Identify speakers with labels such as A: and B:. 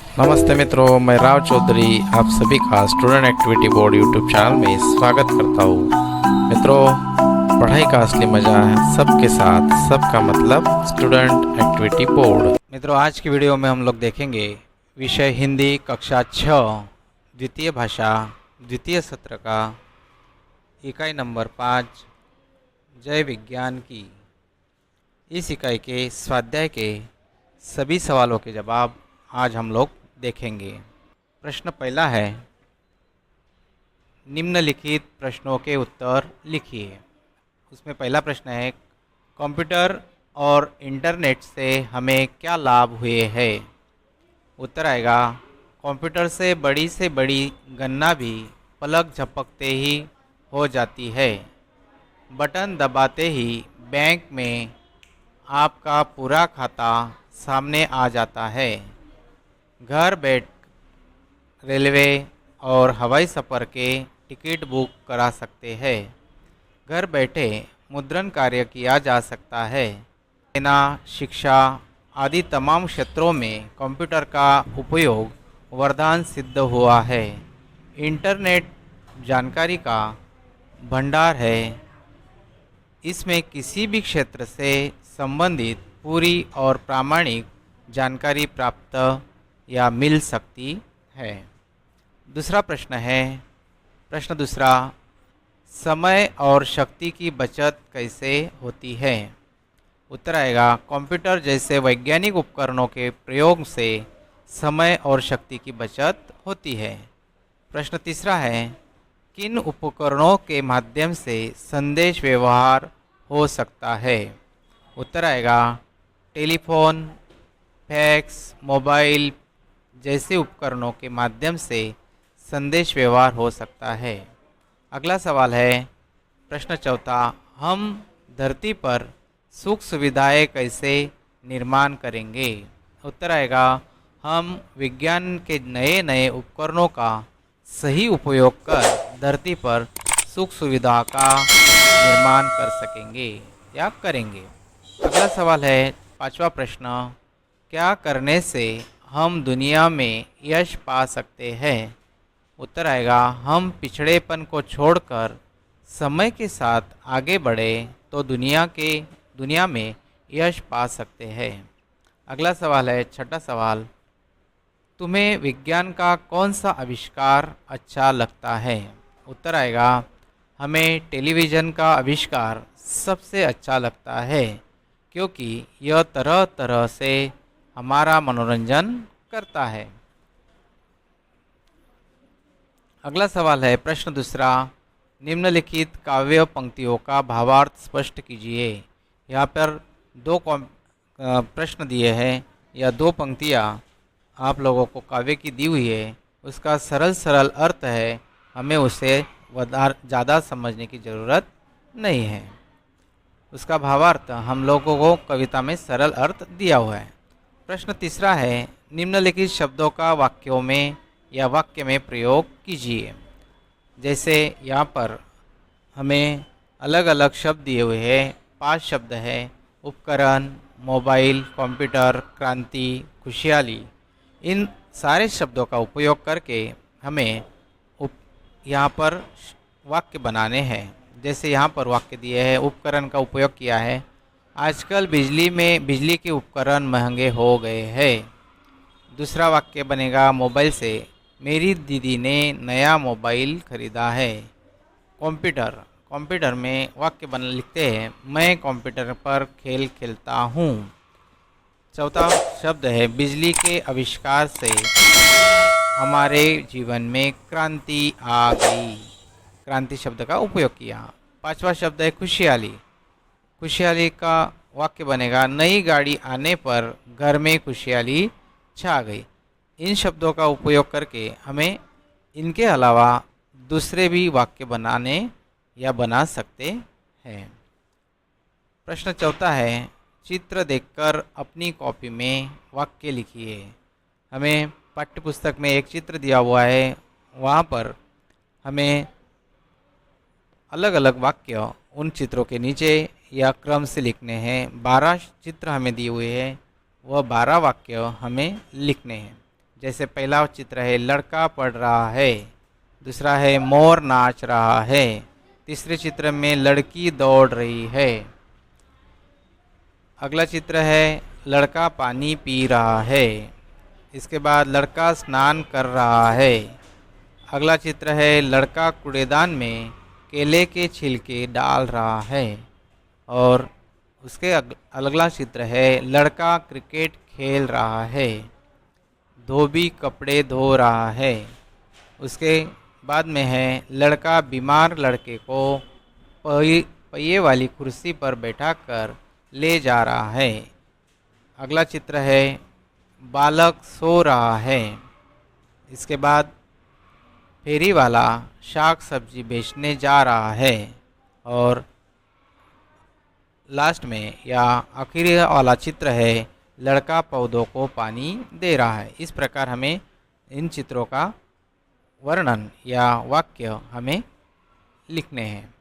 A: नमस्ते मित्रों, मैं राव चौधरी आप सभी का student activity board YouTube channel में स्वागत करता हूँ। मित्रों, पढ़ाई का असली मज़ा है सबके साथ, सबका मतलब स्टूडेंट एक्टिविटी बोर्ड। मित्रों, आज की वीडियो में हम लोग देखेंगे विषय हिंदी कक्षा 6 द्वितीय भाषा द्वितीय सत्र का इकाई नंबर 5 जय विज्ञान की। इस इकाई के स्वाध्याय के सभी सवालों के जवाब आज हम लोग देखेंगे। प्रश्न पहला है, निम्नलिखित प्रश्नों के उत्तर लिखिए। उसमें पहला प्रश्न है, कंप्यूटर और इंटरनेट से हमें क्या लाभ हुए हैं। उत्तर आएगा, कंप्यूटर से बड़ी गणना भी पलक झपकते ही हो जाती है। बटन दबाते ही बैंक में आपका पूरा खाता सामने आ जाता है। घर बैठ रेलवे और हवाई सफ़र के टिकट बुक करा सकते हैं। घर बैठे मुद्रण कार्य किया जा सकता है। सेना, शिक्षा आदि तमाम क्षेत्रों में कंप्यूटर का उपयोग वरदान सिद्ध हुआ है। इंटरनेट जानकारी का भंडार है। इसमें किसी भी क्षेत्र से संबंधित पूरी और प्रामाणिक जानकारी प्राप्त या मिल सकती है। दूसरा प्रश्न है, प्रश्न दूसरा, समय और शक्ति की बचत कैसे होती है। उत्तर आएगा, कंप्यूटर जैसे वैज्ञानिक उपकरणों के प्रयोग से समय और शक्ति की बचत होती है। प्रश्न तीसरा है, किन उपकरणों के माध्यम से संदेश व्यवहार हो सकता है। उत्तर आएगा, टेलीफोन, फैक्स, मोबाइल जैसे उपकरणों के माध्यम से संदेश व्यवहार हो सकता है। अगला सवाल है, प्रश्न चौथा, हम धरती पर सुख सुविधाएं कैसे निर्माण करेंगे। उत्तर आएगा, हम विज्ञान के नए नए उपकरणों का सही उपयोग कर धरती पर सुख सुविधा का निर्माण कर सकेंगे या करेंगे। अगला सवाल है, पांचवा प्रश्न, क्या करने से हम दुनिया में यश पा सकते हैं। उत्तर आएगा, हम पिछड़ेपन को छोड़कर समय के साथ आगे बढ़े तो दुनिया में यश पा सकते हैं। अगला सवाल है, छठा सवाल, तुम्हें विज्ञान का कौन सा आविष्कार अच्छा लगता है। उत्तर आएगा, हमें टेलीविज़न का आविष्कार सबसे अच्छा लगता है क्योंकि यह तरह तरह से हमारा मनोरंजन करता है। अगला सवाल है, प्रश्न दूसरा, निम्नलिखित काव्य पंक्तियों का भावार्थ स्पष्ट कीजिए। यहाँ पर दो प्रश्न दिए हैं या दो पंक्तियाँ आप लोगों को काव्य की दी हुई है। उसका सरल अर्थ है, हमें उसे ज़्यादा समझने की ज़रूरत नहीं है। उसका भावार्थ हम लोगों को कविता में सरल अर्थ दिया हुआ है। प्रश्न तीसरा है, निम्नलिखित शब्दों का वाक्यों में या वाक्य में प्रयोग कीजिए। जैसे यहाँ पर हमें अलग अलग शब्द दिए हुए हैं। 5 शब्द हैं, उपकरण, मोबाइल, कंप्यूटर, क्रांति, खुशहाली। इन सारे शब्दों का उपयोग करके हमें यहाँ पर वाक्य बनाने हैं। जैसे यहाँ पर वाक्य दिए हैं, उपकरण का उपयोग किया है, आजकल बिजली के उपकरण महंगे हो गए हैं। दूसरा वाक्य बनेगा, मोबाइल से, मेरी दीदी ने नया मोबाइल खरीदा है। कंप्यूटर में वाक्य लिखते हैं, मैं कंप्यूटर पर खेल खेलता हूँ। चौथा शब्द है, बिजली के आविष्कार से हमारे जीवन में क्रांति आ गई। क्रांति शब्द का उपयोग किया। पांचवा शब्द है, खुशहाली। खुशहाली का वाक्य बनेगा, नई गाड़ी आने पर घर में खुशहाली छा गई। इन शब्दों का उपयोग करके हमें इनके अलावा दूसरे भी वाक्य बनाने या बना सकते हैं। प्रश्न चौथा है, चित्र देखकर अपनी कॉपी में वाक्य लिखिए। हमें पाठ्यपुस्तक में एक चित्र दिया हुआ है, वहाँ पर हमें अलग अलग वाक्य उन चित्रों के नीचे या क्रम से लिखने हैं। 12 चित्र हमें दिए हुए हैं, वह 12 वाक्य हमें लिखने हैं। जैसे पहला चित्र है लड़का पढ़ रहा है, दूसरा है मोर नाच रहा है, तीसरे चित्र में लड़की दौड़ रही है। अगला चित्र है लड़का पानी पी रहा है, इसके बाद लड़का स्नान कर रहा है। अगला चित्र है लड़का कूड़ेदान में केले के छिलके डाल रहा है। और उसके अगला चित्र है लड़का क्रिकेट खेल रहा है, धोबी कपड़े धो रहा है। उसके बाद में है लड़का बीमार लड़के को पहिए वाली कुर्सी पर बैठाकर ले जा रहा है। अगला चित्र है बालक सो रहा है। इसके बाद फेरी वाला साग सब्जी बेचने जा रहा है। और लास्ट में या आखिरी वाला चित्र है लड़का पौधों को पानी दे रहा है। इस प्रकार हमें इन चित्रों का वर्णन या वाक्य हमें लिखने हैं।